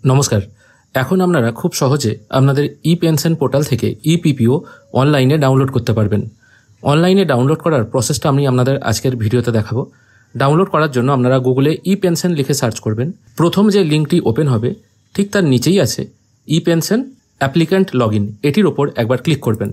নমস্কার। এখন আপনারা খুব সহজে আপনাদের ই পেনশন পোর্টাল থেকে ইপিপিও অনলাইনে ডাউনলোড করতে পারবেন। অনলাইনে ডাউনলোড করার প্রসেসটা আমি আপনাদের আজকের ভিডিওতে দেখাবো। ডাউনলোড করার জন্য আপনারা গুগলে ই পেনশন লিখে সার্চ করবেন। প্রথম যে লিঙ্কটি ওপেন হবে ঠিক তার নিচেই আছে ই পেনশন অ্যাপ্লিক্যান্ট লগ ইন, এটির ওপর একবার ক্লিক করবেন।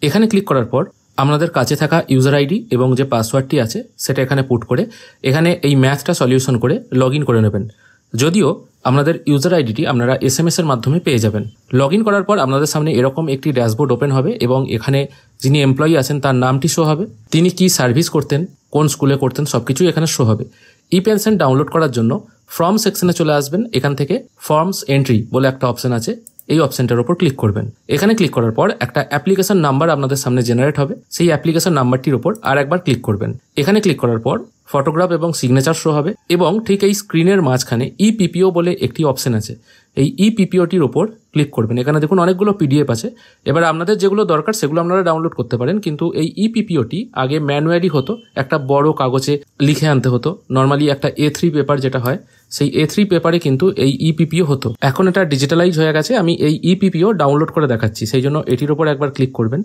এখানে ক্লিক করার পর আপনাদের কাছে থাকা ইউজার আইডি এবং যে পাসওয়ার্ডটি আছে সেটা এখানে পুট করে এখানে এই ম্যাথটা সলিউশন করে লগ ইন করে নেবেন। যদিও আপনাদের ইউজার আইডিটি আপনারা SMS এর মাধ্যমে পেয়ে যাবেন। লগ ইন করার পর আপনাদের সামনে এরকম একটি ড্যাশবোর্ড ওপেন হবে এবং এখানে যিনি এমপ্লয়ি আছেন তার নামটি শো হবে, তিনি কি সার্ভিস করতেন, কোন স্কুলে করতেন, সবকিছুই এখানে শো হবে। ই পেনশন ডাউনলোড করার জন্য ফর্ম সেকশনে চলে আসবেন। এখান থেকে ফর্মস এন্ট্রি বলে একটা অপশন আছে, এই অপশনটার উপর ক্লিক করবেন। এখানে ক্লিক করার পর একটা অ্যাপ্লিকেশন নাম্বার আপনাদের সামনে জেনারেট হবে, সেই অ্যাপ্লিকেশন নাম্বারটির উপর আর একবার ক্লিক করবেন। এখানে ক্লিক করার পর ফটোগ্রাফ এবং সিগনেচার শো হবে এবং ঠিক এই স্ক্রিনের মাঝখানে ইপিপিও বলে একটি অপশন আছে, এই ইপিপিওটির উপর ক্লিক করবেন। এখানে দেখুন অনেকগুলো PDF আছে। এবার আপনাদের যেগুলো দরকার সেগুলো আপনারা ডাউনলোড করতে পারেন, কিন্তু এই ইপিপিওটি আগে ম্যানুয়ালি হতো, একটা বড় কাগজে লিখে আনতে হতো। নর্মালি একটা A3 পেপার যেটা হয় সেই A3 পেপারে কিন্তু এই ইপিপিও হতো। এখন এটা ডিজিটালাইজ হয়ে গেছে। আমি এই ইপিপিও ডাউনলোড করে দেখাচ্ছি, সেই জন্য এটির উপর একবার ক্লিক করবেন।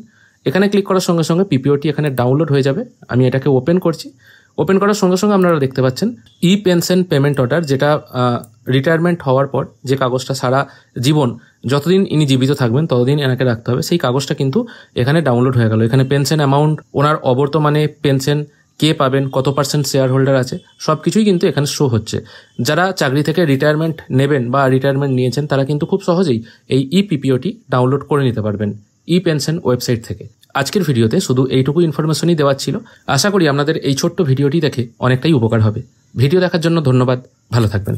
এখানে ক্লিক করার সঙ্গে সঙ্গে পিপিওটি এখানে ডাউনলোড হয়ে যাবে। আমি এটাকে ওপেন করছি। ওপেন করার সঙ্গে সঙ্গে আপনারা দেখতে পাচ্ছেন ই পেনশন পেমেন্ট অর্ডার, যেটা রিটায়ারমেন্ট হওয়ার পর যে কাগজটা সারা জীবন যতদিন ইনি জীবিত থাকবেন ততদিন এনাকে রাখতে হবে, সেই কাগজটা কিন্তু এখানে ডাউনলোড হয়ে গেল। এখানে পেনশন অ্যামাউন্ট, ওনার অবর্তমানে পেনশন কে পাবেন, কত % শেয়ার হোল্ডার আছে, সব কিছুই কিন্তু এখানে শো হচ্ছে। যারা চাকরি থেকে রিটায়ারমেন্ট নেবেন বা রিটায়ারমেন্ট নিয়েছেন তারা কিন্তু খুব সহজেই এই ইপিপিওটি ডাউনলোড করে নিতে পারবেন ই পেনশন ওয়েবসাইট থেকে। আজকের ভিডিওতে শুধু এইটুকু ইনফরমেশনই দেওয়ার ছিল। আশা করি আপনাদের এই ছোট্ট ভিডিওটি দেখে অনেকটাই উপকার হবে। ভিডিও দেখার জন্য ধন্যবাদ। ভালো থাকবেন।